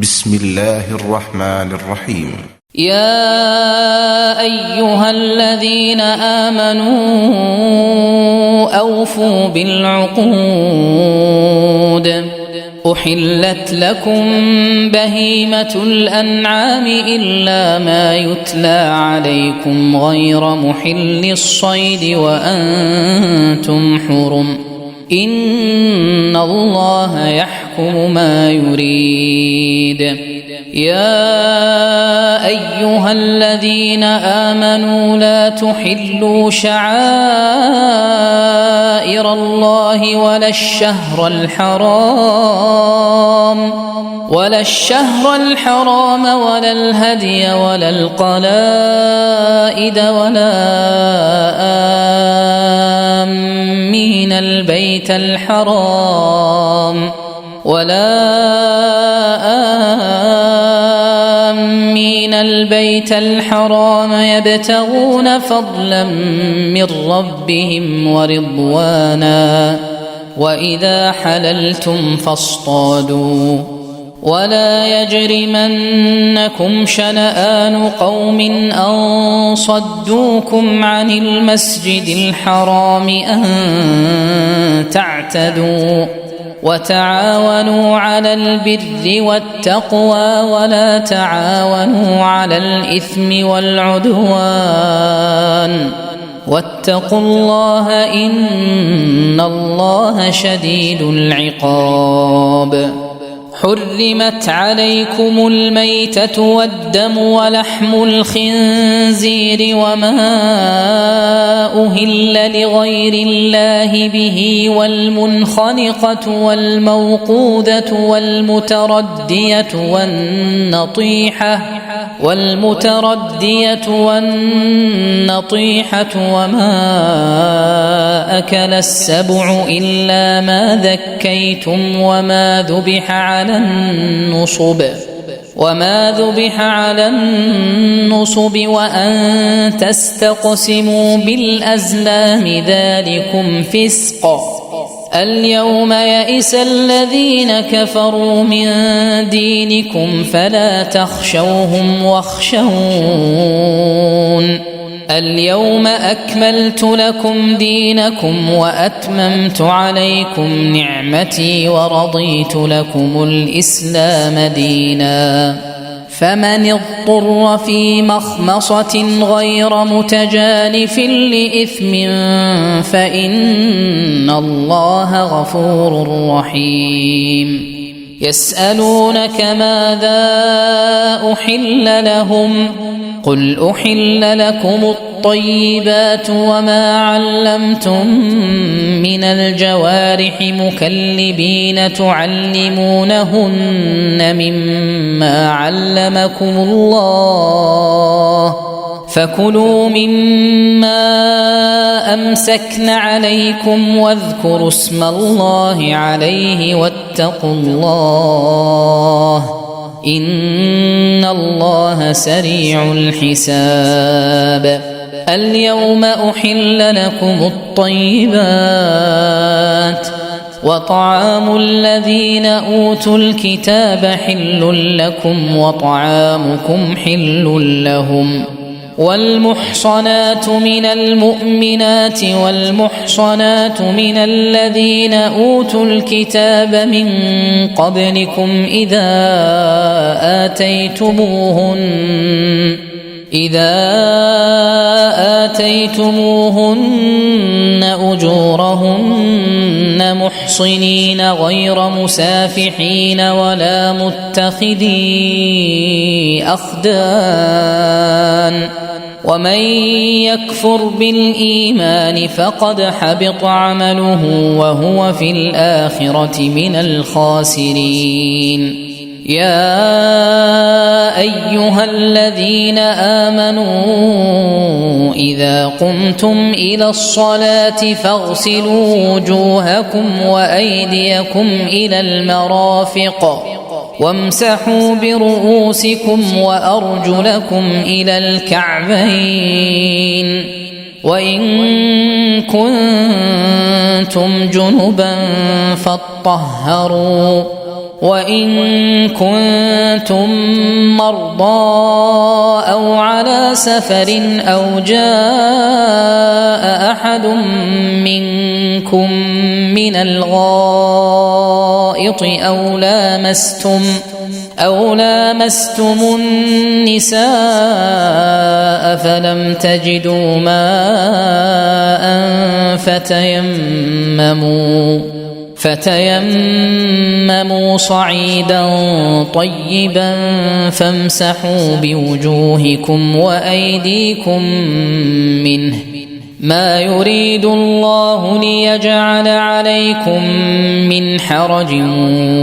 بسم الله الرحمن الرحيم. يا أيها الذين آمنوا أوفوا بالعقود. أحلت لكم بهيمة الأنعام إلا ما يتلى عليكم غير محل الصيد وأنتم حرم. إن الله يحكم ما يريد. يا أيها الذين آمنوا لا تحلوا شعائر الله ولا الشهر الحرام ولا الهدي ولا القلائد ولا آمين البيت الحرام يبتغون فضلا من ربهم ورضوانا. وإذا حللتم فاصطادوا. ولا يجرمنكم شنآن قوم أن صدوكم عن المسجد الحرام أن تعتدوا. وتعاونوا على البر والتقوى ولا تعاونوا على الإثم والعدوان. واتقوا الله إن الله شديد العقاب. حرمت عليكم الميتة والدم ولحم الخنزير وما أهل لغير الله به والمنخنقة والموقوذة والمتردية والنطيحة وما أكل السبع إلا ما ذكيتم وما ذبح على النصب وأن تستقسموا بالأزلام ذلكم فسق. اليوم يئس الذين كفروا من دينكم فلا تخشوهم واخشون. اليوم أكملت لكم دينكم وأتممت عليكم نعمتي ورضيت لكم الإسلام دينا. فمن اضطر في مخمصة غير متجانف لإثم فإن الله غفور رحيم. يسألونك ماذا أحل لهم قل أحل لكم الطيبات وما علمتم من الجوارح مكلبين تعلمونهن مما علمكم الله فكلوا مما أمسكن عليكم واذكروا اسم الله عليه واتقوا الله إن الله سريع الحساب. اليوم أحل لكم الطيبات وطعام الذين أوتوا الكتاب حل لكم وطعامكم حل لهم. والمحصنات من المؤمنات والمحصنات من الذين أوتوا الكتاب من قبلكم إذا آتيتموهن أجورهن محصنين غير مسافحين ولا متخذي أخدان. ومن يكفر بالإيمان فقد حبط عمله وهو في الآخرة من الخاسرين. يا أيها الذين آمنوا إذا قمتم إلى الصلاة فاغسلوا وجوهكم وأيديكم إلى المرافق وامسحوا برؤوسكم وأرجلكم إلى الكعبين وإن كنتم جنبا فاطهروا وإن كنتم مرضى أو على سفر أو جاء أحد منكم من الغائط أو لامستم النساء فلم تجدوا ماء فتيمموا صعيدا طيبا فامسحوا بوجوهكم وأيديكم منه ما يريد الله ليجعل عليكم من حرج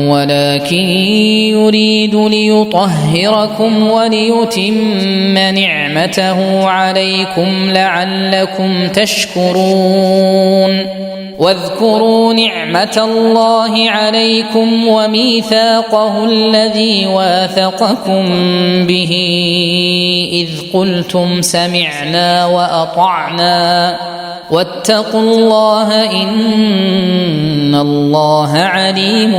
ولكن يريد ليطهركم وليتم نعمته عليكم لعلكم تشكرون واذكروا نعمة الله عليكم وميثاقه الذي واثقكم به إذ قلتم سمعنا وأطعنا واتقوا الله إن الله عليم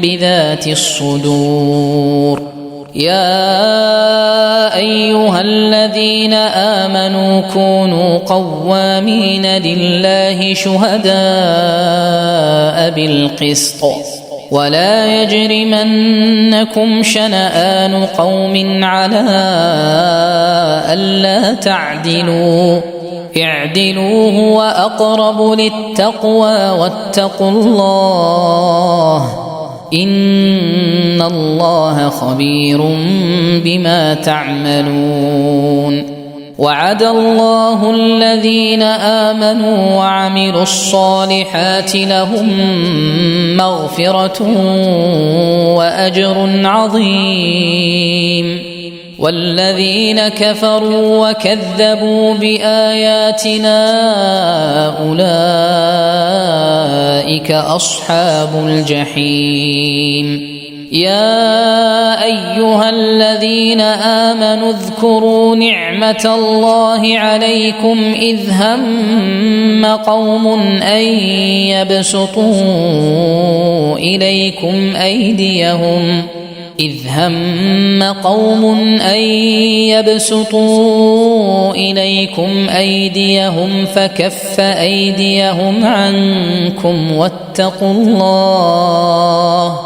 بذات الصدور. يا أيها الذين آمنوا كونوا قوامين لله شهداء بالقسط ولا يجرمنكم شنآن قوم على ألا تعدلوا اعدلوا هو أقرب للتقوى واتقوا الله إن الله خبير بما تعملون. وعد الله الذين آمنوا وعملوا الصالحات لهم مغفرة وأجر عظيم والذين كفروا وكذبوا بآياتنا أولئك أصحاب الجحيم. يا أيها الذين آمنوا اذكروا نعمة الله عليكم إذ هم قوم أن يبسطوا إليكم أيديهم فكف أيديهم عنكم واتقوا الله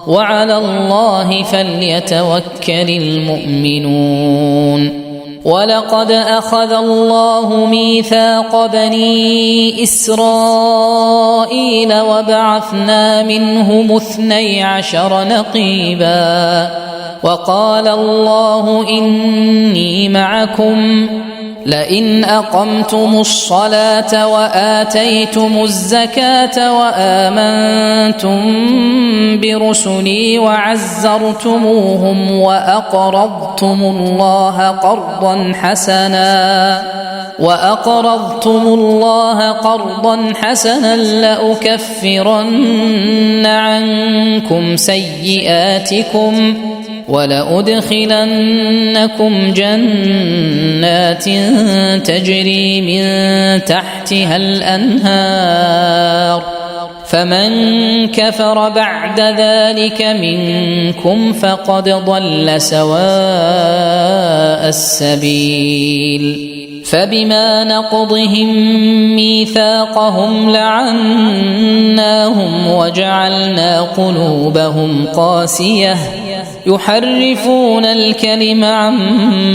وعلى الله فليتوكل المؤمنون. ولقد أخذ الله ميثاق بني إسرائيل وبعثنا منهم 12 نقيبا وقال الله إني معكم لئن أقمتم الصلاة وآتيتم الزكاة وآمنتم برسلي وعزرتموهم وأقرضتم الله قرضا حسنا لأكفرن عنكم سيئاتكم ولأدخلنكم جنات تجري من تحتها الأنهار فمن كفر بعد ذلك منكم فقد ضل سواء السبيل. فبما نقضهم ميثاقهم لعناهم وجعلنا قلوبهم قاسية يحرفون الكلم عن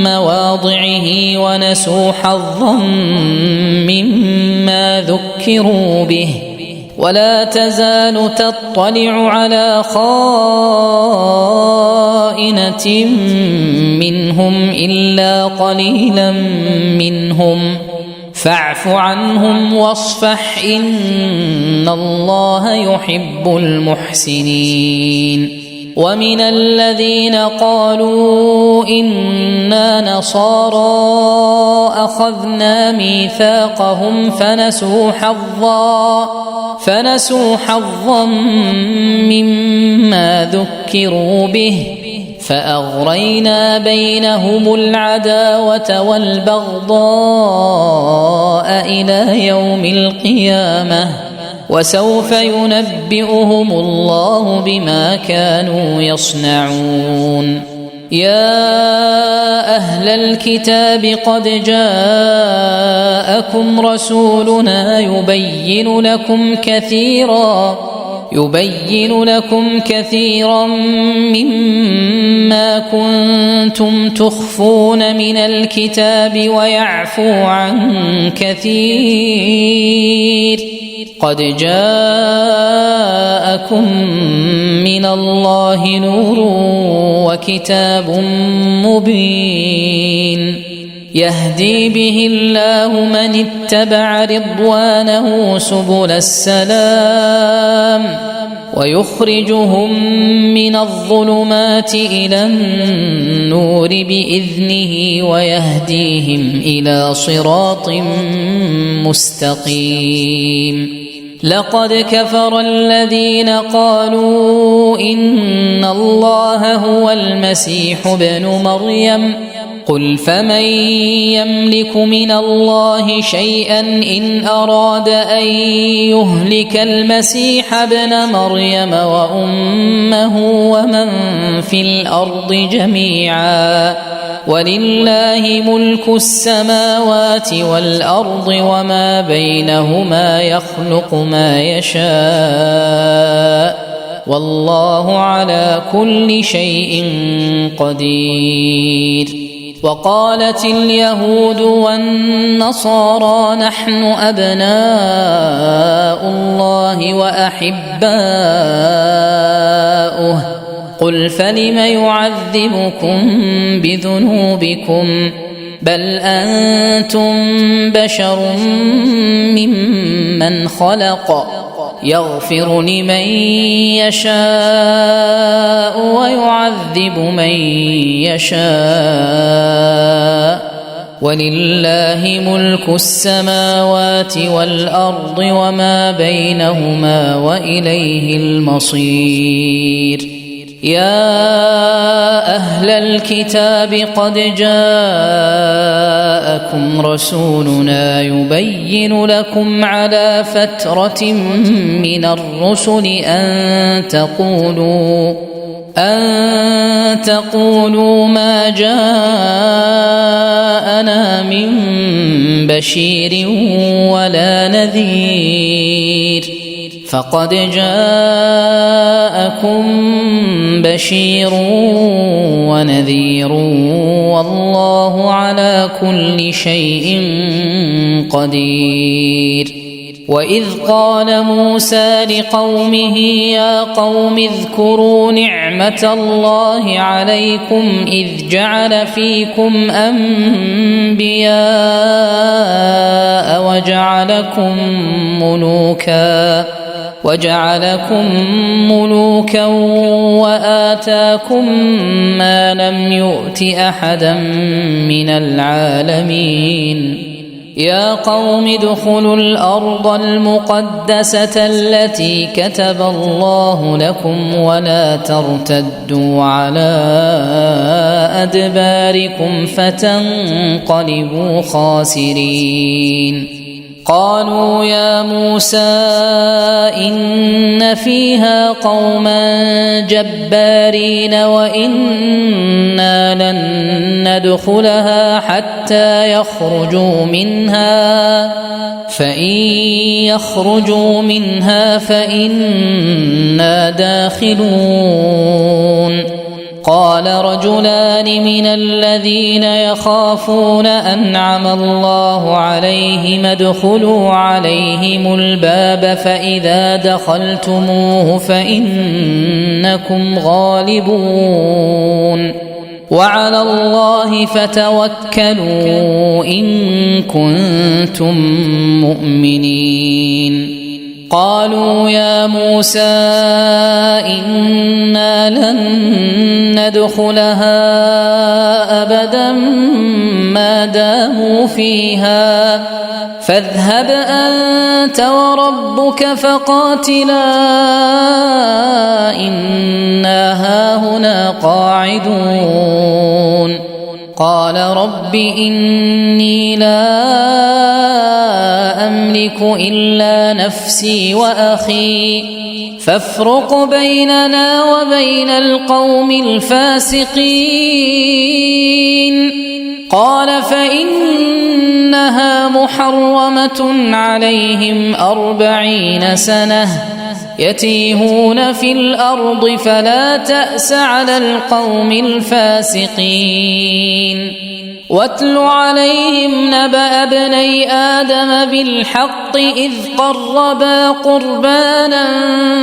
مواضعه ونسوا حظا مما ذكروا به ولا تزال تطلع على خائنة منهم إلا قليلا منهم فاعف عنهم واصفح إن الله يحب المحسنين. ومن الذين قالوا إنا نصارى أخذنا ميثاقهم فنسوا حظا مما ذكروا به فأغرينا بينهم العداوة والبغضاء إلى يوم القيامة وسوف ينبئهم الله بما كانوا يصنعون. يا أهل الكتاب قد جاءكم رسولنا يبين لكم كثيرا مما كنتم تخفون من الكتاب ويعفو عن كثير. قد جاءكم من الله نور وكتاب مبين يهدي به الله من اتبع رضوانه سبل السلام ويخرجهم من الظلمات إلى النور بإذنه ويهديهم إلى صراط مستقيم. لقد كفر الذين قالوا إن الله هو المسيح ابن مريم قل فمن يملك من الله شيئا إن أراد أن يهلك المسيح ابن مريم وأمه ومن في الأرض جميعا ولله ملك السماوات والأرض وما بينهما يخلق ما يشاء والله على كل شيء قدير. وقالت اليهود والنصارى نحن أبناء الله وأحباؤه قل فلم يعذبكم بذنوبكم بل أنتم بشر ممن خلق يغفر لمن يشاء ويعذب من يشاء ولله ملك السماوات والأرض وما بينهما وإليه المصير. يا أهل الكتاب قد جاءكم رسولنا يبين لكم على فترة من الرسل أن تقولوا ما جاءنا من بشير ولا نذير فقد جاءكم بشير ونذير والله على كل شيء قدير. وإذ قال موسى لقومه يا قوم اذكروا نعمة الله عليكم إذ جعل فيكم أنبياء وجعلكم ملوكا وآتاكم ما لم يؤت أحدا من العالمين. يا قوم ادخلوا الأرض المقدسة التي كتب الله لكم ولا ترتدوا على أدباركم فتنقلبوا خاسرين. قالوا يا موسى إن فيها قوما جبارين وإنا لن ندخلها حتى يخرجوا منها فإن يخرجوا منها فإنا داخلون. قال رجلان من الذين يخافون أنعم الله عليهم ادخلوا عليهم الباب فإذا دخلتموه فإنكم غالبون وعلى الله فتوكلوا إن كنتم مؤمنين. قالوا يا موسى إنا لن ندخلها أبدا ما داموا فيها فاذهب أنت وربك فقاتلا إنا هاهنا قاعدون. قال رب إني لا أملك إلا نفسي وأخي فافرق بيننا وبين القوم الفاسقين. قال فإنها محرمة عليهم 40 سنة يتيهون في الأرض فلا تأس على القوم الفاسقين. واتل عليهم نبأ ابني آدم بالحق إذ قربا قربانا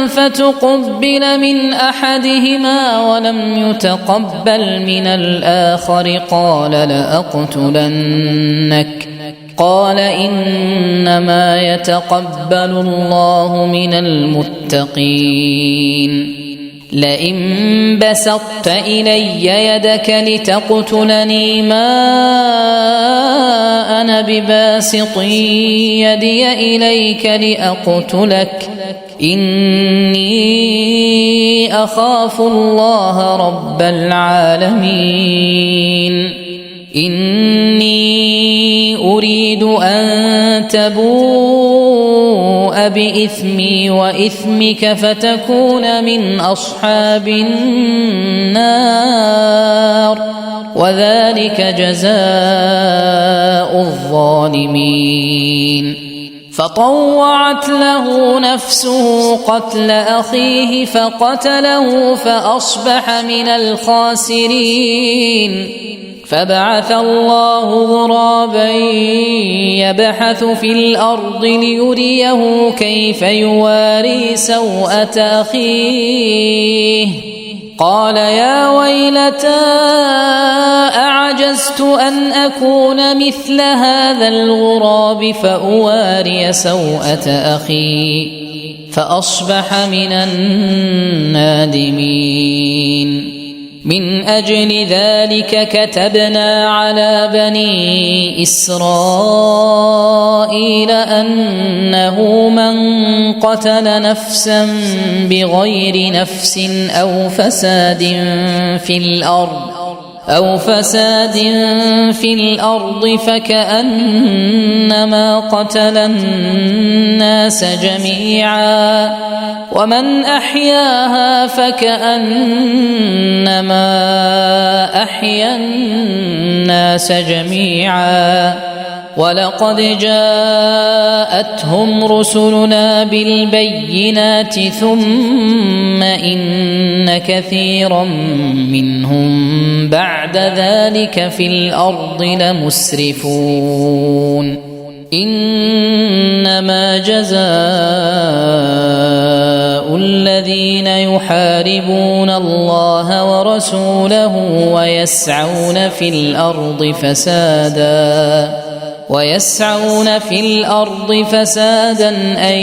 فتقبل من أحدهما ولم يتقبل من الآخر قال لأقتلنك. قال إنما يتقبل الله من المتقين. لئن بسطت إلي يدك لتقتلني ما أنا بباسط يدي إليك لأقتلك إني أخاف الله رب العالمين. إني أريد أن تبوء بإثمي وإثمك فتكون من أصحاب النار وذلك جزاء الظالمين. فطوعت له نفسه قتل أخيه فقتله فأصبح من الخاسرين. فبعث الله غرابا يبحث في الأرض ليريه كيف يواري سوءة أخيه. قال يا ويلتى أعجزت أن أكون مثل هذا الغراب فأواري سوءة أخي فأصبح من النادمين. من أجل ذلك كتبنا على بني إسرائيل أنه من قتل نفسا بغير نفس أو فساد في الأرض فكأنما قتل الناس جميعا ومن أحياها فكأنما أحيا الناس جميعا. ولقد جاءتهم رسلنا بالبينات ثم إن كثيرا منهم بعد ذلك في الأرض لمسرفون. إنما جزاء الذين يحاربون الله ورسوله ويسعون في الأرض فسادا أن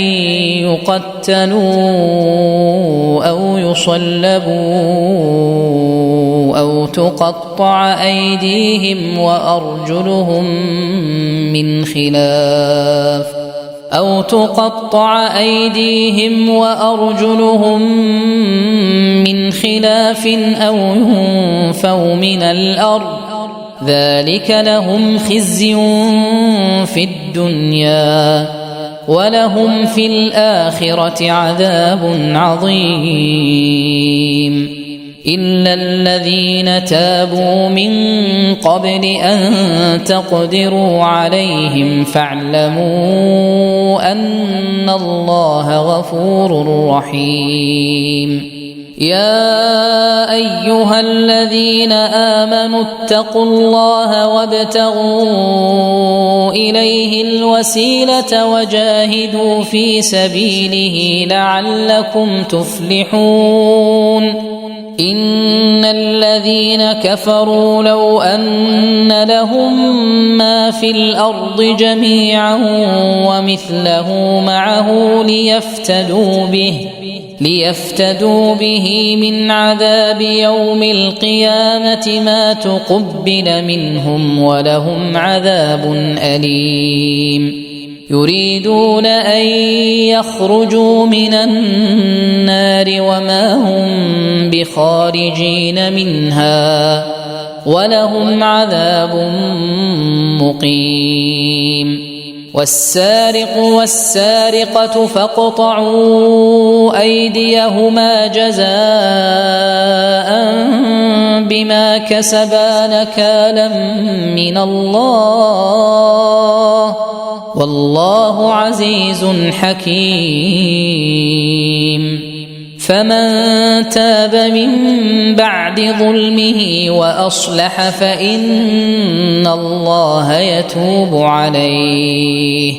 يقتلوا أو يصلبوا أو تقطع أيديهم وأرجلهم من خلاف أو ينفوا من الأرض ذلك لهم خزي في الدنيا ولهم في الآخرة عذاب عظيم. إلا الذين تابوا من قبل أن تقدروا عليهم فاعلموا أن الله غفور رحيم. يا أيها الذين آمنوا اتقوا الله وابتغوا إليه الوسيلة وجاهدوا في سبيله لعلكم تفلحون. إن الذين كفروا لو أن لهم ما في الأرض جميعا ومثله معه ليفتدوا به من عذاب يوم القيامة ما تقبل منهم ولهم عذاب أليم. يريدون أن يخرجوا من النار وما هم بخارجين منها ولهم عذاب مقيم. والسارق والسارقة فاقطعوا أيديهما جزاء بما كسبا نكالا من الله والله عزيز حكيم فمن تاب من بعد ظلمه وأصلح فإن الله يتوب عليه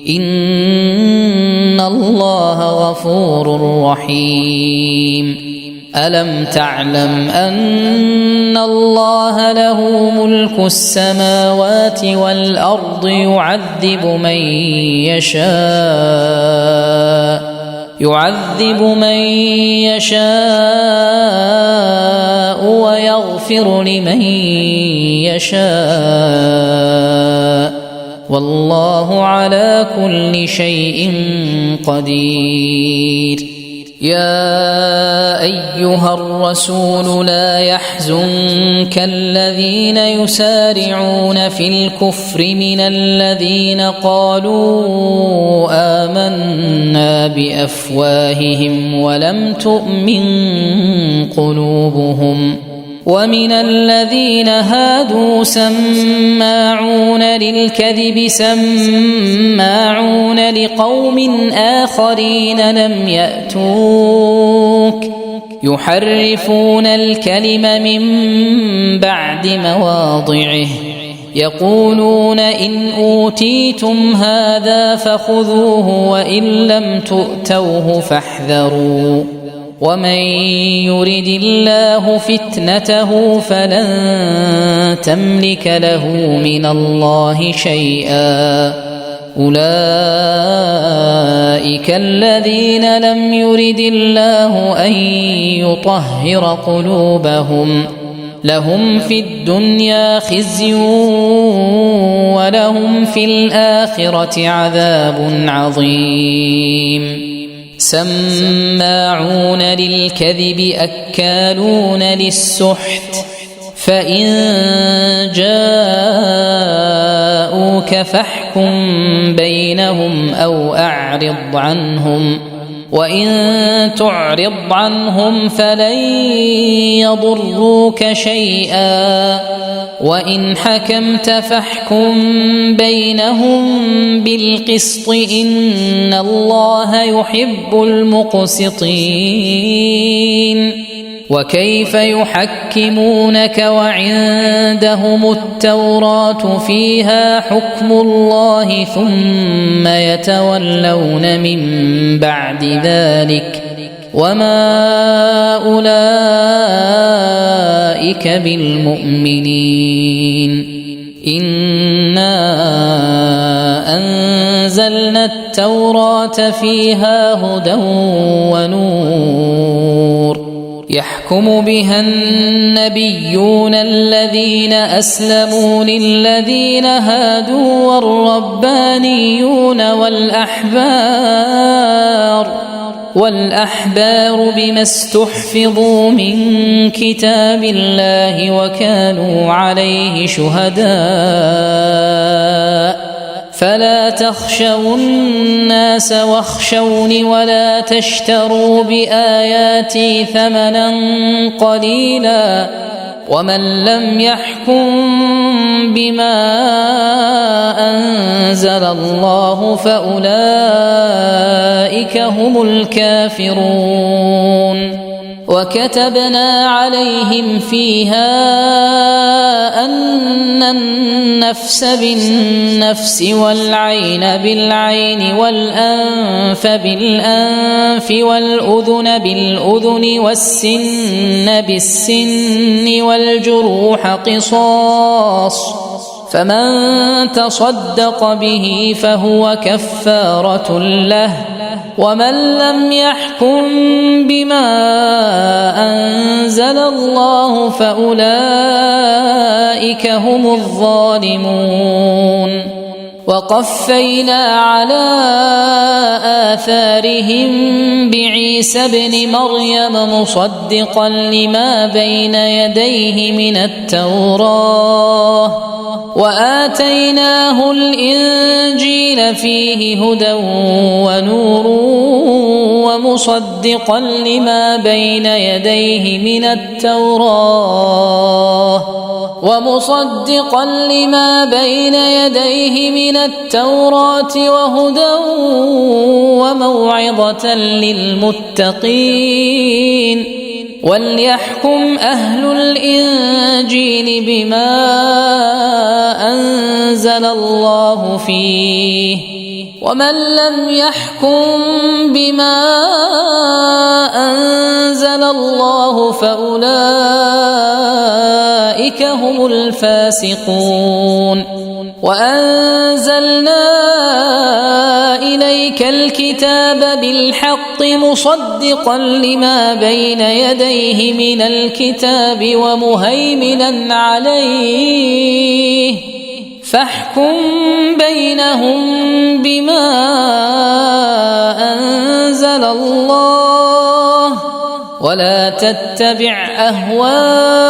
إن الله غفور رحيم ألم تعلم أن الله له ملك السماوات والأرض يعذب من يشاء ويغفر لمن يشاء والله على كل شيء قدير يا أيها الرسول لا يحزنك الذين يسارعون في الكفر من الذين قالوا آمنا بأفواههم ولم تؤمن قلوبهم ومن الذين هادوا سماعون للكذب سماعون لقوم آخرين لم يأتوك يحرفون الكلم من بعد مواضعه يقولون إن أوتيتم هذا فخذوه وإن لم تؤتوه فاحذروا ومن يرد الله فتنته فلن تملك له من الله شيئا أولئك الذين لم يرد الله أن يطهر قلوبهم لهم في الدنيا خزي ولهم في الآخرة عذاب عظيم سماعون للكذب أكالون للسحت فإن جاءوك فاحكم بينهم أو أعرض عنهم وإن تعرض عنهم فلن يضروك شيئا وإن حكمت فاحكم بينهم بالقسط إن الله يحب المقسطين وكيف يحكمونك وعندهم التوراة فيها حكم الله ثم يتولون من بعد ذلك وما أولئك بالمؤمنين إنا أنزلنا التوراة فيها هدى ونور يحكم بها النبيون الذين أسلموا للذين هادوا والربانيون والأحبار بما استحفظوا من كتاب الله وكانوا عليه شهداء فلا تخشوا الناس واخشوني ولا تشتروا بآياتي ثمنا قليلا ومن لم يحكم بما أنزل الله فأولئك هم الكافرون وكتبنا عليهم فيها أن النفس بالنفس والعين بالعين والأنف بالأنف والأذن بالأذن والسن بالسن والجروح قصاص فمن تصدق به فهو كفارة له ومن لم يحكم بما أنزل الله فأولئك هم الظالمون وقفينا على آثارهم بعيسى ابن مريم مصدقا لما بين يديه من التوراة وآتيناه الإنجيل فيه هدى ونور ومصدقا لما بين يديه من التوراة وهدى وموعظة للمتقين وليحكم أهل الإنجيل بما أنزل الله فيه ومن لم يحكم بما أنزل الله فأولئك هم الفاسقون وأنزلنا إليك الكتاب بالحق مصدقا لما بين يديه من الكتاب ومهيمنا عليه فاحكم بينهم بما أنزل الله ولا تتبع أهواءهم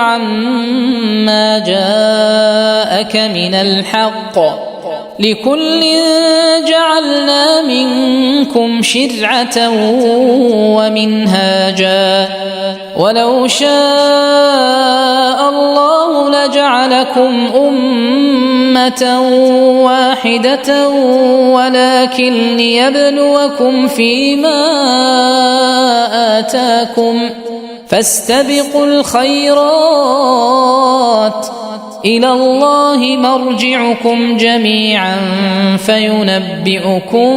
عما جاءك من الحق لكل جعلنا منكم شرعة ومنهاجا ولو شاء الله لجعلكم أمة واحدة ولكن ليبلوكم فيما آتاكم فاستبقوا الخيرات إلى الله مرجعكم جميعا فينبئكم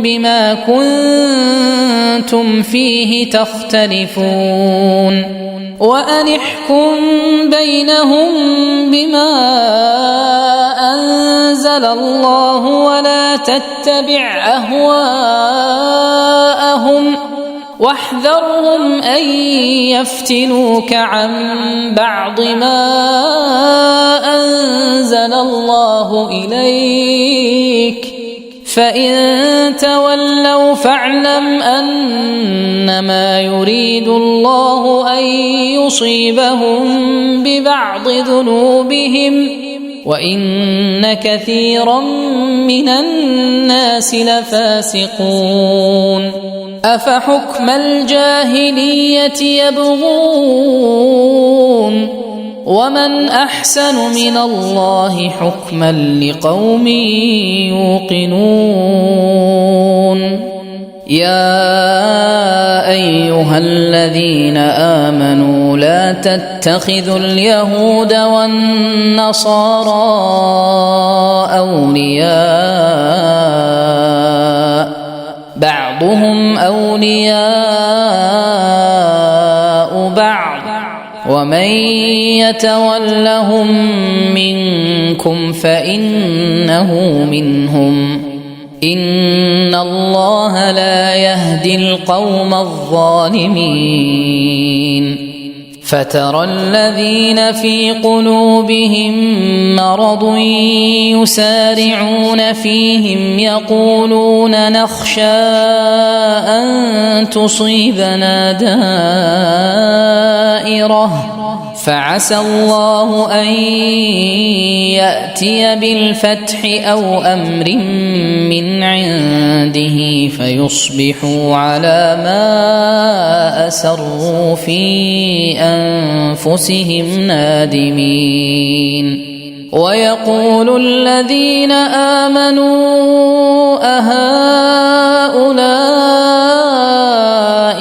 بما كنتم فيه تختلفون وأن احكم بينهم بما أنزل الله ولا تتبع أهواءهم واحذرهم أن يفتنوك عن بعض ما أنزل الله إليك فإن تولوا فاعلم أنما يريد الله أن يصيبهم ببعض ذنوبهم وإن كثيرا من الناس لفاسقون أفحكم الجاهلية يبغون ومن أحسن من الله حكما لقوم يوقنون يا أيها الذين آمنوا لا تتخذوا اليهود والنصارى أولياء بعضهم أولياء بعض ومن يتولهم منكم فإنه منهم إن الله لا يهدي القوم الظالمين فترى الذين في قلوبهم مرض يسارعون فيهم يقولون نخشى أن تصيبنا دائرة فعسى الله أن يأتي بالفتح أو أمر من عنده فيصبحوا على ما أسروا في أنفسهم نادمين ويقول الذين آمنوا أهؤلاء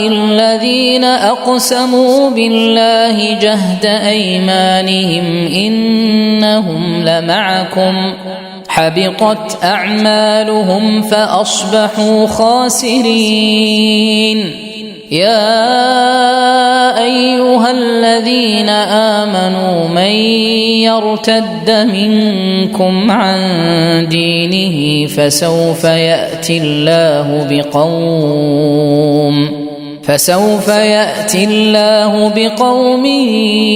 الذين أقسموا بالله جهد أيمانهم إنهم لمعكم حبطت أعمالهم فأصبحوا خاسرين يا أيها الذين آمنوا من يرتد منكم عن دينه فسوف يأتي الله بقوم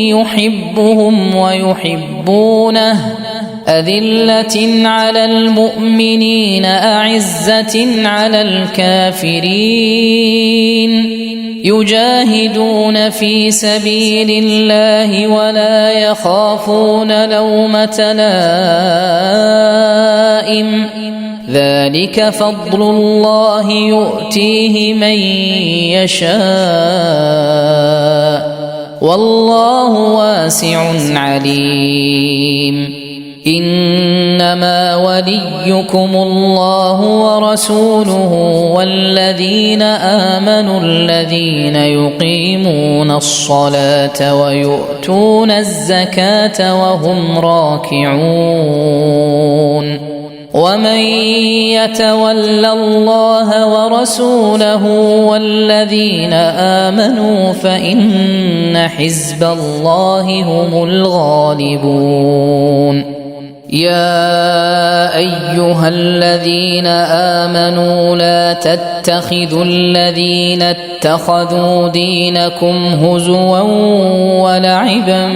يحبهم ويحبونه أذلة على المؤمنين أعزة على الكافرين يجاهدون في سبيل الله ولا يخافون لومة لائم ذلك فضل الله يؤتيه من يشاء والله واسع عليم إنما وليكم الله ورسوله والذين آمنوا الذين يقيمون الصلاة ويؤتون الزكاة وهم راكعون ومن يتول الله ورسوله والذين آمنوا فإن حزب الله هم الغالبون يا أيها الذين آمنوا لا تتخذوا الذين اتخذوا دينكم هزوا ولعبا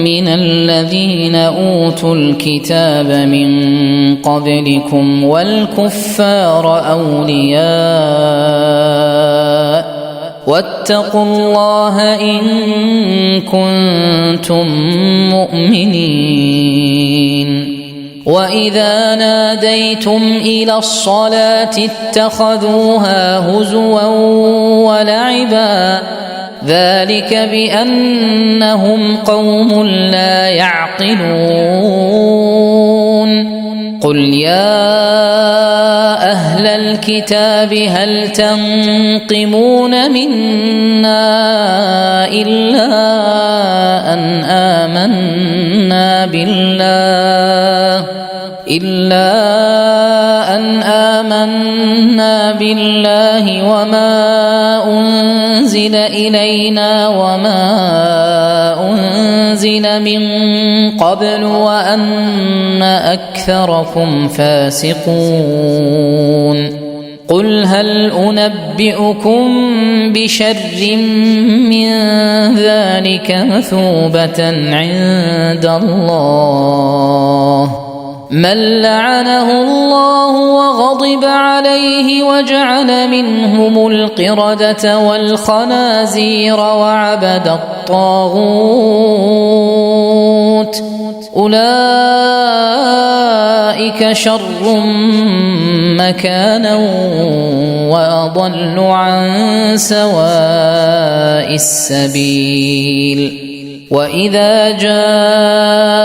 من الذين أوتوا الكتاب من قبلكم والكفار أولياء واتقوا الله إن كنتم مؤمنين وإذا ناديتم إلى الصلاة اتخذوها هزوا ولعبا ذلك بأنهم قوم لا يعقلون قل يا أهل الكتاب هل تنقمون منا إلا أن آمنا بالله وما أنزل إلينا وما أنزل من قبل وأن أكثركم فاسقون قل هل أنبئكم بشر من ذلك مثوبة عند الله من لعنه الله وغضب عليه وجعل منهم القردة والخنازير وعبد الطاغوت أولئك شر مكانا وأضل عن سواء السبيل وإذا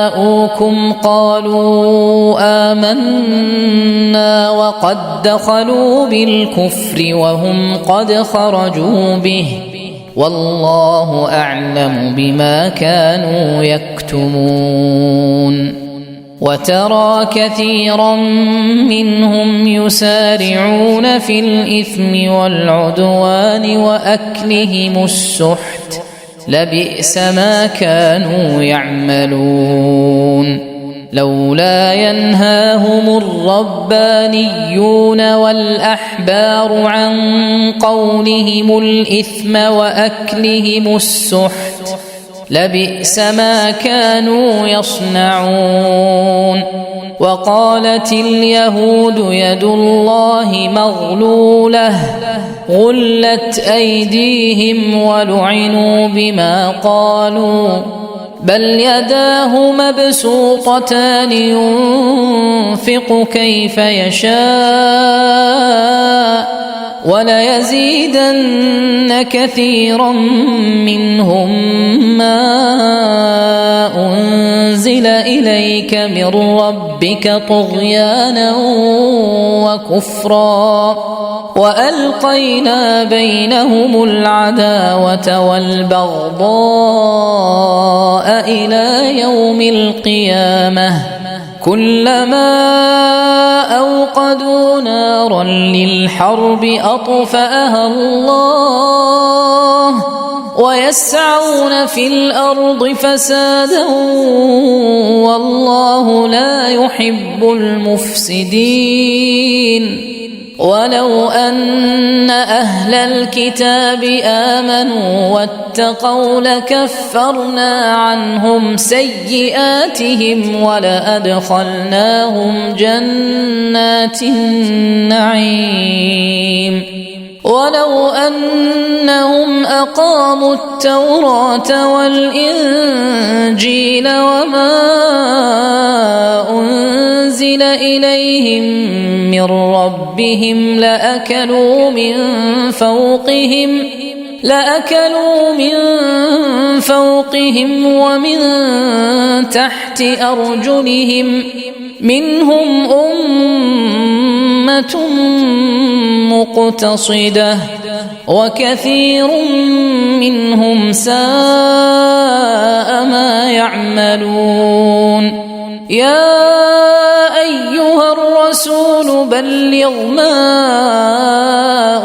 جاءوكم قالوا آمنا وقد دخلوا بالكفر وهم قد خرجوا به والله أعلم بما كانوا يكتمون وترى كثيرا منهم يسارعون في الإثم والعدوان وأكلهم السحت لبئس ما كانوا يعملون لولا ينهاهم الربانيون والأحبار عن قولهم الإثم وأكلهم السحت لبئس ما كانوا يصنعون وقالت اليهود يد الله مغلولة غلت أيديهم ولعنوا بما قالوا بل يداه مبسوطتان ينفق كيف يشاء وليزيدن كثيرا منهم ما أنزل إليك من ربك طغيانا وكفرا وألقينا بينهم العداوة والبغضاء إلى يوم القيامة كلما أوقدوا نارا للحرب أطفأها الله ويسعون في الأرض فسادا والله لا يحب المفسدين ولو أن أهل الكتاب آمنوا واتقوا لكفرنا عنهم سيئاتهم ولأدخلناهم جنات النعيم ولو أنهم أقاموا التوراة والإنجيل وما أنزل إليهم من ربهم لأكلوا من فوقهم ومن تحت أرجلهم منهم أمة مقتصدة وكثير منهم ساء ما يعملون يا أيها الرسول بلغ ما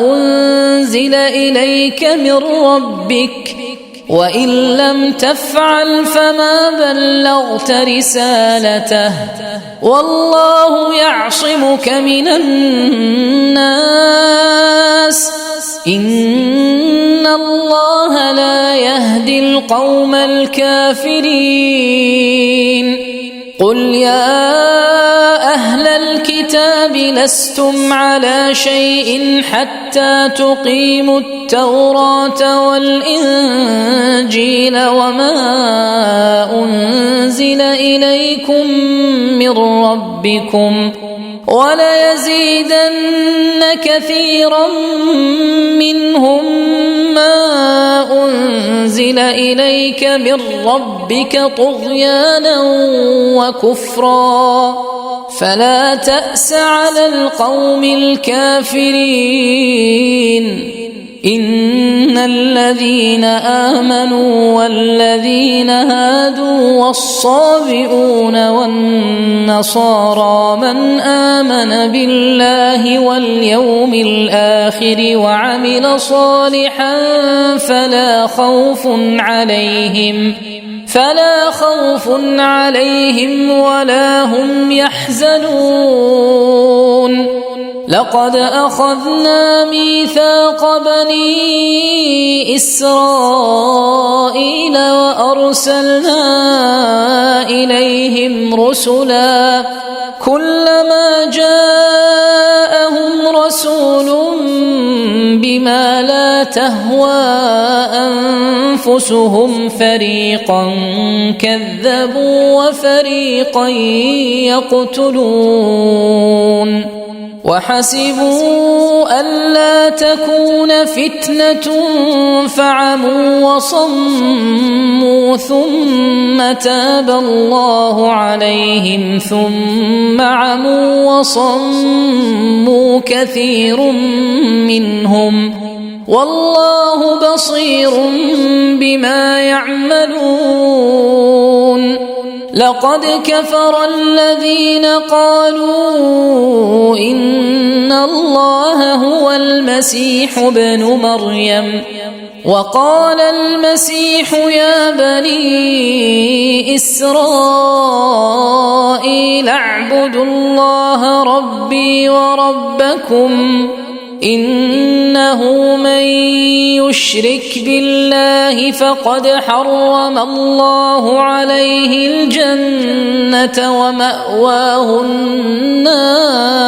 أنزل إليك من ربك وإن لم تفعل فما بلغت رسالته والله يعصمك من الناس إن الله لا يهدي القوم الكافرين قل يا أهل الكتاب لستم على شيء حتى تقيموا التوراة والإنجيل وما أنزل إليكم من ربكم وليزيدن كثيرا منهم ما أنزل إليك من ربك طغيانا وكفرا فلا تأس على القوم الكافرين إن الذين آمنوا والذين هادوا والصابئون والنصارى من آمن بالله واليوم الآخر وعمل صالحا فلا خوف عليهم ولا هم يحزنون لقد أخذنا ميثاق بني إسرائيل وأرسلنا إليهم رسلا كلما جاءهم رسول بما لا تهوى أنفسهم فريقا كذبوا وفريقا يقتلون وحسبوا ألا تكون فتنة فعموا وصموا ثم تاب الله عليهم ثم عموا وصموا كثير منهم والله بصير بما يعملون لقد كفر الذين قالوا إن الله هو المسيح ابن مريم وقال المسيح يا بني إسرائيل اعبدوا الله ربي وربكم إنه من يشرك بالله فقد حرم الله عليه الجنة ومأواه النار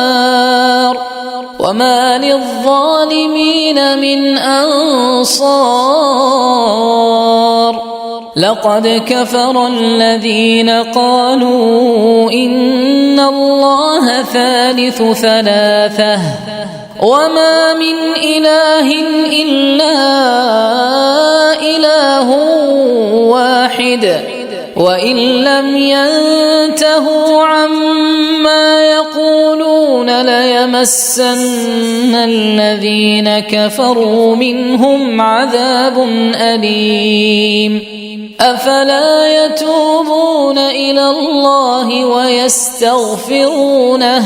وما للظالمين من أنصار لقد كفر الذين قالوا إن الله ثالث ثلاثة وما من إله إلا إله واحد وإن لم ينتهوا عما يقولون ليمسن الذين كفروا منهم عذاب أليم أفلا يتوبون إلى الله ويستغفرونه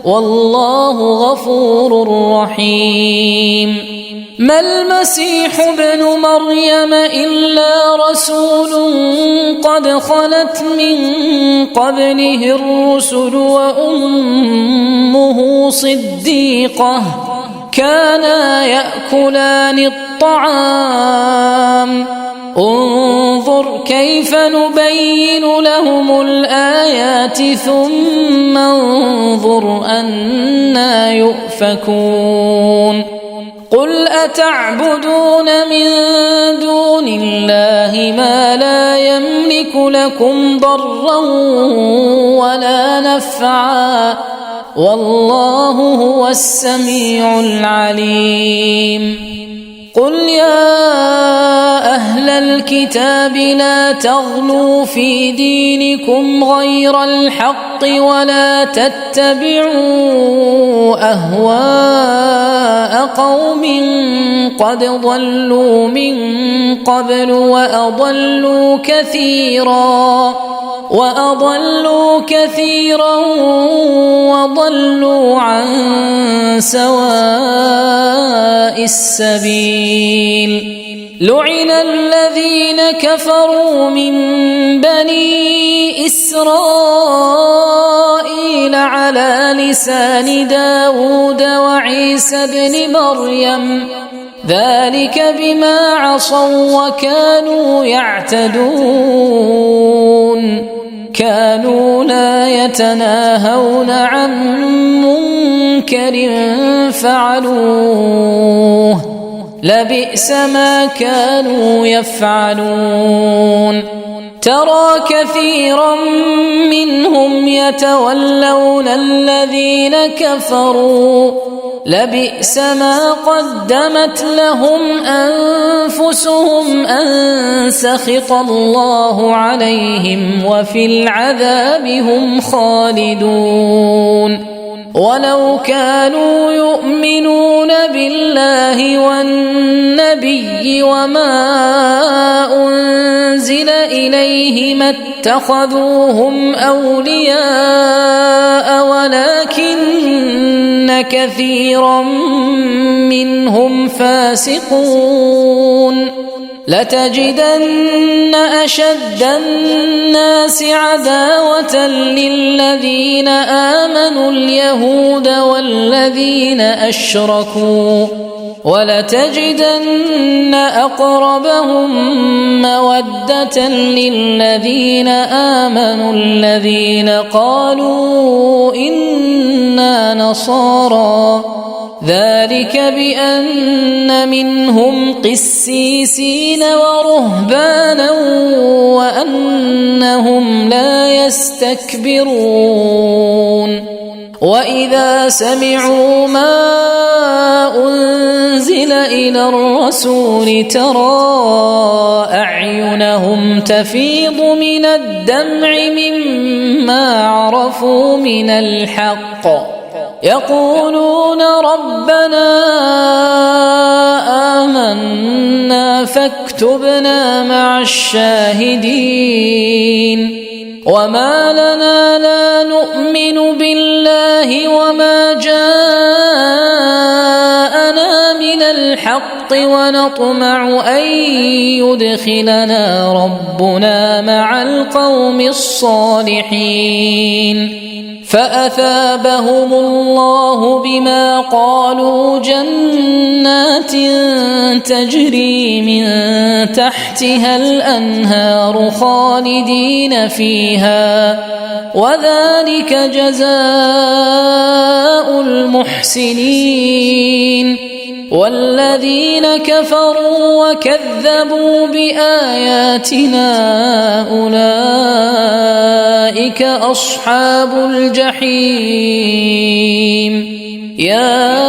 والله غفور رحيم ما المسيح ابن مريم إلا رسول قد خلت من قبله الرسل وأمه صديقة كانا يأكلان الطعام انظر كيف نبين لهم الآيات ثم انظر أنى يؤفكون قل أتعبدون من دون الله ما لا يملك لكم ضرا ولا نفعا والله هو السميع العليم قل يا أهل الكتاب لا تغلوا في دينكم غير الحق ولا تتبعوا أهواء قوم قد ضلوا من قبل وأضلوا كثيرا وضلوا عن سواء السبيل لعن الذين كفروا من بني إسرائيل على لسان داود وعيسى بن مريم ذلك بما عصوا وكانوا يعتدون كانوا لا يتناهون عن منكر فعلوه لبئس ما كانوا يفعلون ترى كثيرا منهم يتولون الذين كفروا لبئس ما قدمت لهم أنفسهم أن سخط الله عليهم وفي العذاب هم خالدون ولو كانوا يؤمنون بالله والنبي وما أنزل إليه ما اتخذوهم أولياء ولكن كثيرا منهم فاسقون لتجدن أشد الناس عداوة للذين آمنوا اليهود والذين أشركوا ولتجدن أقربهم مودة للذين آمنوا الذين قالوا إنا نصارى ذلك بأن منهم قسيسين ورهبانا وأنهم لا يستكبرون وإذا سمعوا ما أنزل إلى الرسول ترى أعينهم تفيض من الدمع مما عرفوا من الحق يقولون ربنا آمنا فاكتبنا مع الشاهدين وما لنا لا نؤمن بالله وما جاءنا من الحق ونطمع أن يدخلنا ربنا مع القوم الصالحين فأثابهم الله بما قالوا جنات تجري من تحتها الأنهار خالدين فيها وذلك جزاء المحسنين والذين كفروا وكذبوا بآياتنا أولئك أصحاب الجحيم يا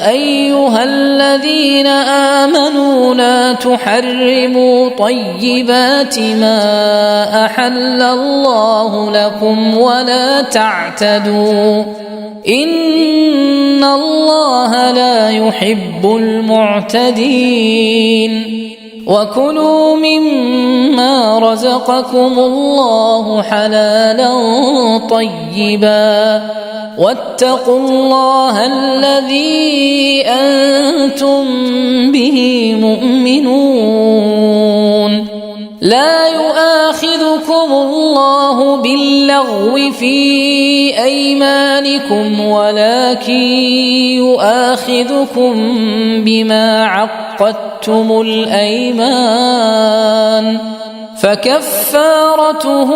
أيها الذين آمنوا لا تحرموا طيبات ما أحل الله لكم ولا تعتدوا إن الله لا يحب المعتدين وكلوا مما رزقكم الله حلالا طيبا واتقوا الله الذي أنتم به مؤمنون. لا يؤاخذكم الله باللغو في أيمانكم ولكن يؤاخذكم بما عقدتم الأيمان، فكفارته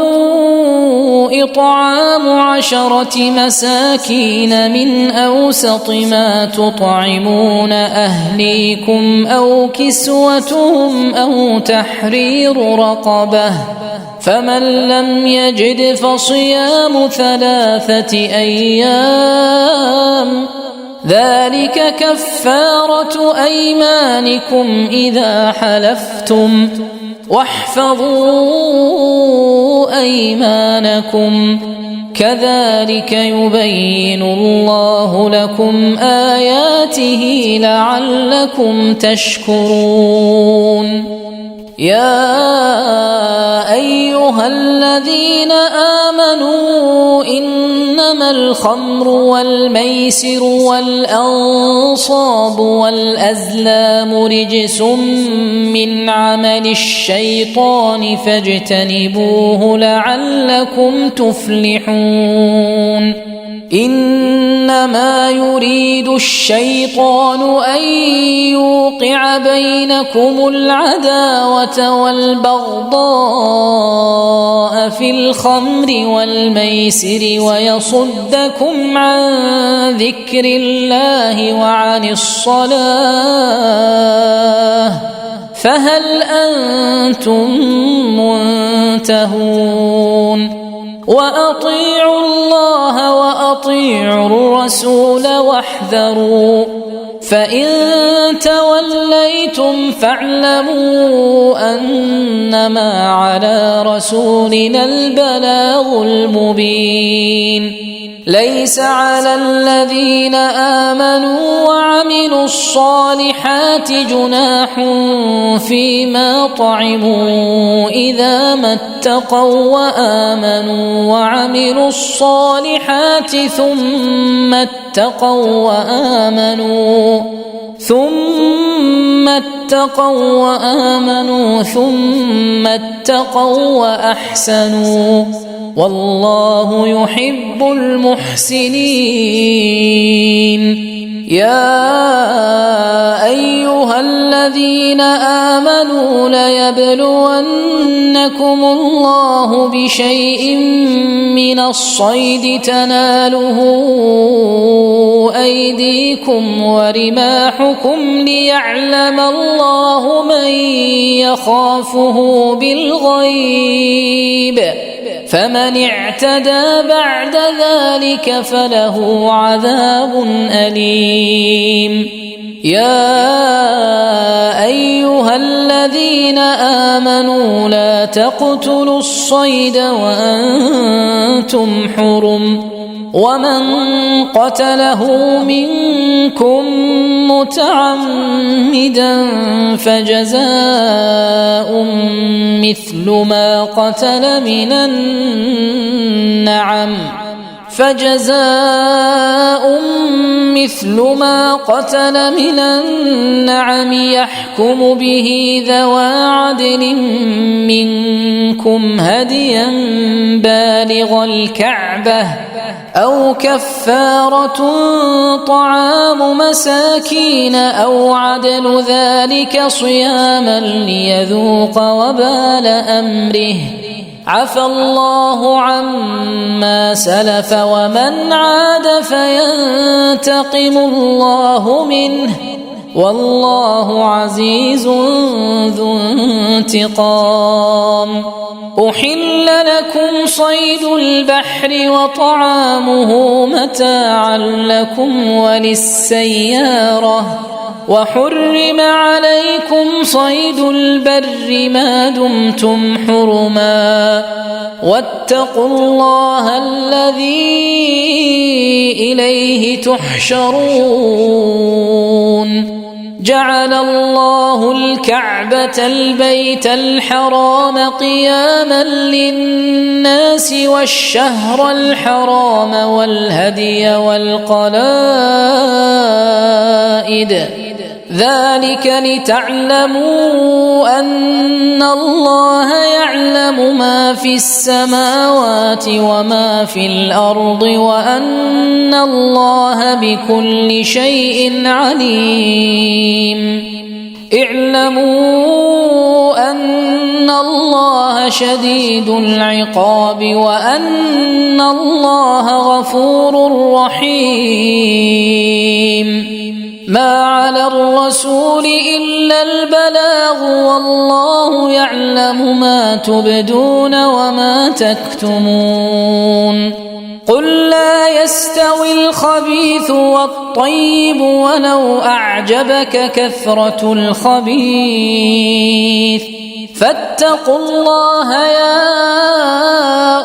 إطعام 10 مساكين من أوسط ما تطعمون أهليكم أو كسوتهم أو تحرير رقبة، فمن لم يجد فصيام 3 أيام، ذلك كفارة أيمانكم إذا حلفتم، واحفظوا أيمانكم، كذلك يبين الله لكم آياته لعلكم تشكرون. يا أيها الذين آمنوا إنما الخمر والميسر والأنصاب والأزلام رجس من عمل الشيطان فاجتنبوه لعلكم تفلحون. إنما يريد الشيطان أن يوقع بينكم العداوة والبغضاء في الخمر والميسر ويصدكم عن ذكر الله وعن الصلاة، فهل أنتم منتهون؟ وأطيعوا الله وأطيعوا الرسول واحذروا، فإن توليتم فاعلموا أنما على رسولنا البلاغ المبين. ليس على الذين آمنوا وعملوا الصالحات جناح فيما طعموا إذا ما اتقوا وآمنوا وعملوا الصالحات ثم اتقوا وآمنوا وأحسنوا، والله يحب المحسنين. يا أيها الذين آمنوا ليبلونكم الله بشيء من الصيد تناله أيديكم ورماحكم ليعلم الله من يخافه بالغيب، فمن اعتدى بعد ذلك فله عذاب أليم. يا أيها الذين آمنوا لا تقتلوا الصيد وأنتم حرم، ومن قتله منكم متعمدا فجزاء مثل ما قتل من النعم يحكم به ذوى عدل منكم هديا بالغ الكعبة أو كفارة طعام مساكين أو عدل ذلك صياما ليذوق وبال أمره، عفى الله عما سلف ومن عاد فينتقم الله منه، والله عزيز ذو انتقام. أحل لكم صيد البحر وطعامه متاعا لكم وللسيارة، وحرم عليكم صيد البر ما دمتم حرما، واتقوا الله الذي إليه تحشرون. جعل الله الكعبة البيت الحرام قياما للناس والشهر الحرام والهدي والقلائد ذلك لتعلموا أن الله يعلم ما في السماوات وما في الأرض وأن الله بكل شيء عليم. اعلموا أن الله شديد العقاب وأن الله غفور رحيم. ما على الرسول إلا البلاغ والله يعلم ما تبدون وما تكتمون. قل لا يستوي الخبيث والطيب ولو أعجبك كثرة الخبيث فاتقوا الله يا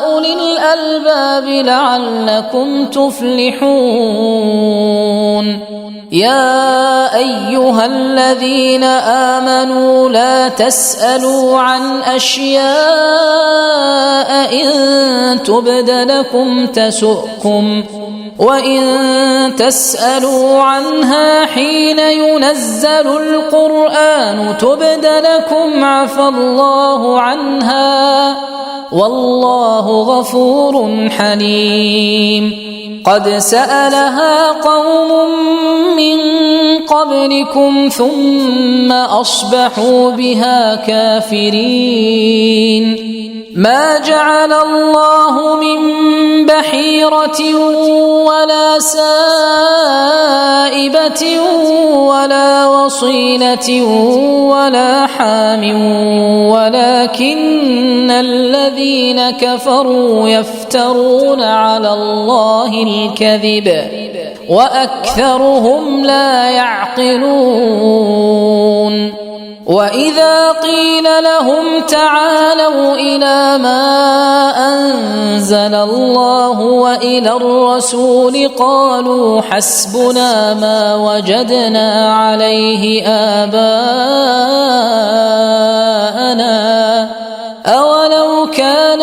أولي الألباب لعلكم تفلحون. يا أيها الذين آمنوا لا تسألوا عن أشياء إن تبد لكم تسؤكم وإن تسألوا عنها حين ينزل القرآن تبد لكم عفى الله عنها والله غفور حليم. قد سألها قوم من قبلكم ثم أصبحوا بها كافرين. ما جعل الله من بحيرة ولا سائبة ولا وصيلة ولا حام ولكن الذين كفروا يفترون على الله الكذب وأكثرهم لا يعقلون. وإذا قيل لهم تعالوا إلى ما أنزل الله وإلى الرسول قالوا حسبنا ما وجدنا عليه آباءنا أولو كان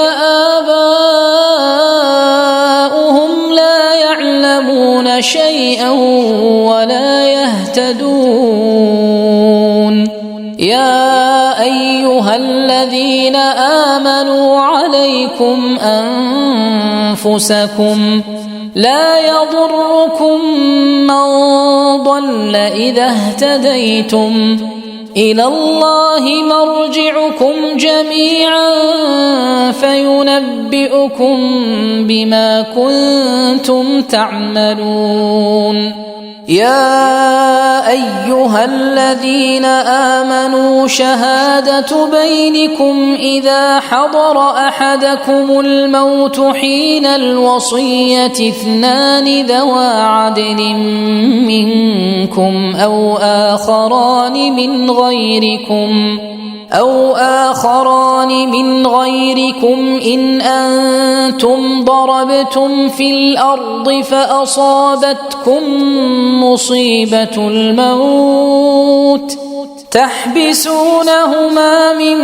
آباؤهم لا يعلمون شيئا ولا يهتدون. يا أيها الذين آمنوا عليكم أنفسكم لا يضركم من ضل إذا اهتديتم إلى الله مرجعكم جميعا فينبئكم بما كنتم تعملون. يا أيها الذين آمنوا شهادة بينكم إذا حضر أحدكم الموت حين الوصية اثنان ذوى عدل منكم أو آخران من غيركم إن أنتم ضربتم في الأرض فأصابتكم مصيبة الموت تحبسونهما من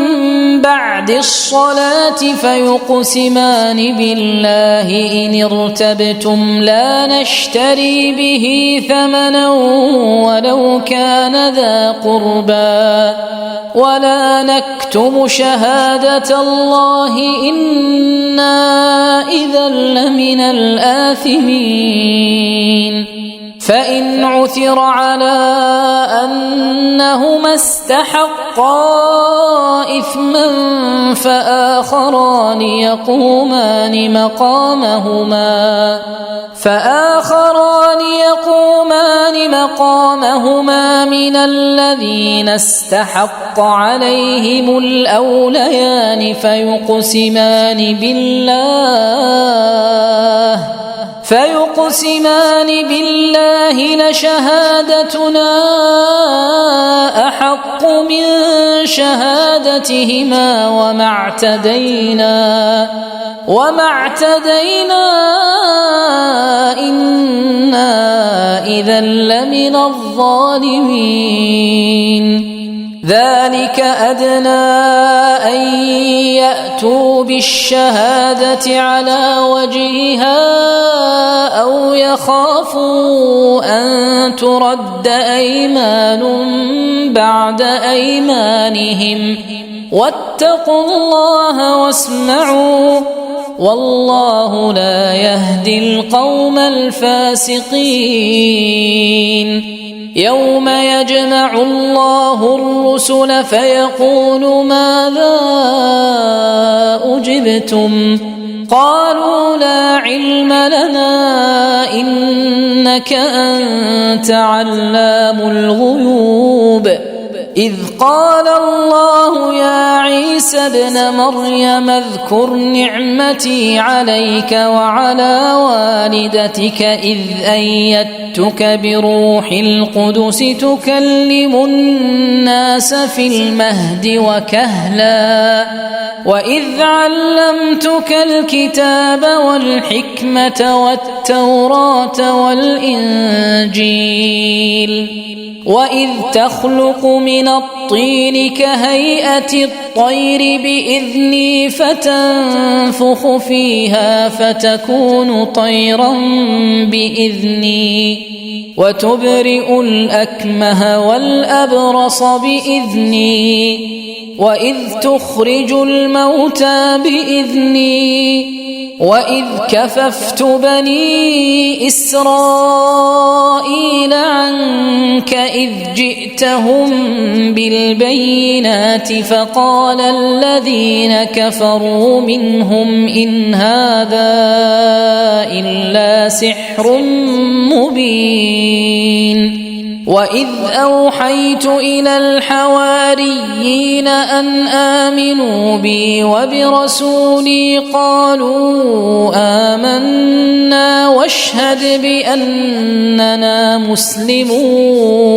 بعد الصلاة فيقسمان بالله إن ارتبتم لا نشتري به ثمنا ولو كان ذا قربى ولا نكتم شهادة الله إنا إذا لمن الآثمين. فإن عثر على أنهما استحقا إثما فآخران يقومان مقامهما من الذين استحق عليهم الأوليان فيقسمان بالله لشهادتنا أحق من شهادتهما وما اعتدينا إنا إذا لمن الظالمين. ذلك أدنى أن يأتوا بالشهادة على وجهها أو يخافوا أن ترد أيمان بعد أيمانهم واتقوا الله واسمعوا والله لا يهدي القوم الفاسقين. يوم يجمع الله الرسل فيقول ماذا أجبتم قالوا لا علم لنا إنك أنت علام الغيوب. إذ قال الله يا عيسى ابن مريم اذكر نعمتي عليك وعلى والدتك إذ أيدتك بروح القدس تكلم الناس في المهد وكهلا وإذ علمتك الكتاب والحكمة والتوراة والإنجيل وإذ تخلق من الطين كهيئة الطير بإذني فتنفخ فيها فتكون طيرا بإذني وتبرئ الأكمه والأبرص بإذني وإذ تخرج الموتى بإذني وإذ كففت بني إسرائيل عنك إذ جئتهم بالبينات فقال الذين كفروا منهم إن هذا إلا سحر مبين. وإذ أوحيت إلى الحواريين أن آمنوا بي وبرسولي قالوا آمنا واشهد بأننا مسلمون.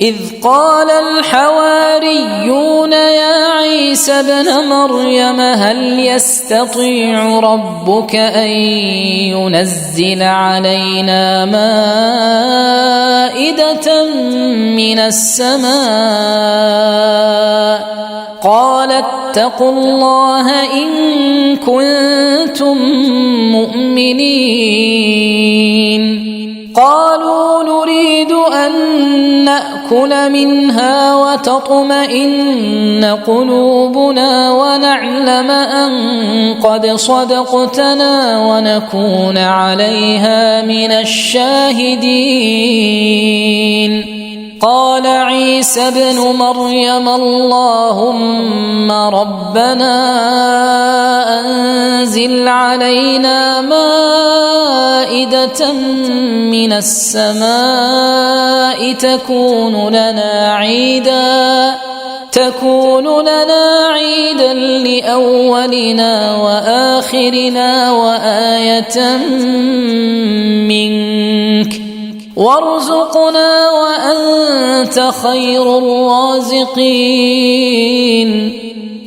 إذ قال الحواريون يا عيسى ابن مريم هل يستطيع ربك أن ينزل علينا مائدة من السماء قال اتقوا الله إن كنتم مؤمنين. قالوا نريد أن نأكل منها وتطمئن قلوبنا ونعلم أن قد صدقتنا ونكون عليها من الشاهدين. قال عيسى ابن مريم اللهم ربنا أنزل علينا مائدة من السماء تكون لنا عيدا لأولنا وآخرنا وآية منك وارزقنا وأنت خير الرازقين.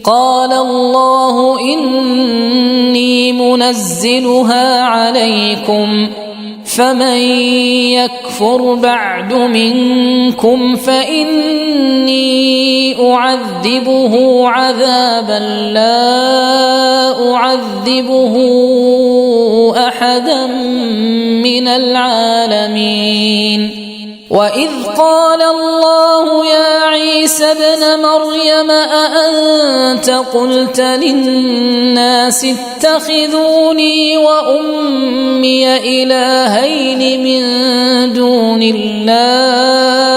قال الله إني منزلها عليكم فمن يكفر بعد منكم فإني أعذبه عذابا لا أعذبه أحدا من العالمين. وإذ قال الله يا عيسى ابن مريم أأنت قلت للناس اتخذوني وأمي إلهين من دون الله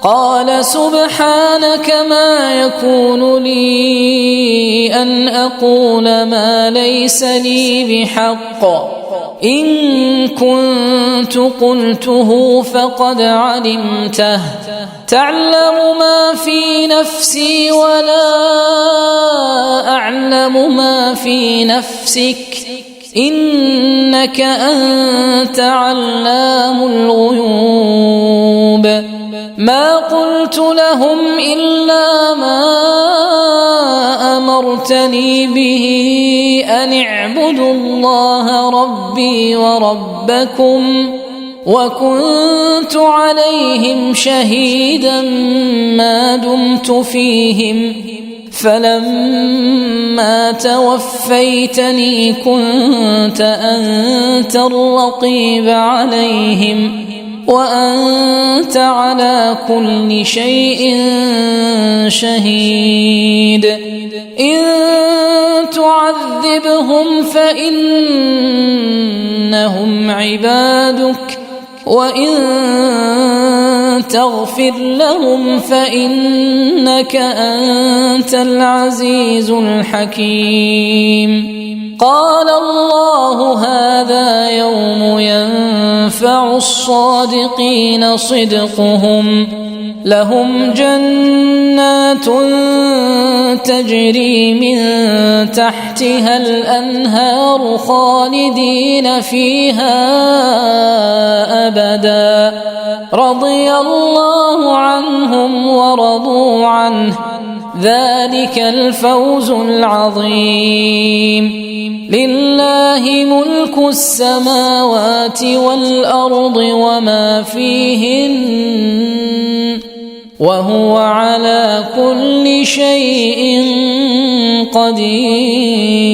قال سبحانك ما يكون لي أن أقول ما ليس لي بحق إن كنت قلته فقد علمته تعلم ما في نفسي ولا أعلم ما في نفسك إنك أنت علام الغيوب. ما قلت لهم إلا ما أمرتني به أن اعبدوا الله ربي وربكم وكنت عليهم شهيدا ما دمت فيهم فلما توفيتني كنت أنت الرقيب عليهم وأنت على كل شيء شهيد إن تعذبهم فإنهم عبادك وإن تغفر لهم فإنك أنت العزيز الحكيم قال الله هذا يوم ينفع الصادقين صدقهم لهم جنات تجري من تحتها الأنهار خالدين فيها أبدا رضي الله عنهم ورضوا عنه ذلك الفوز العظيم لله ملك السماوات والأرض وما فيهن وهو على كل شيء قدير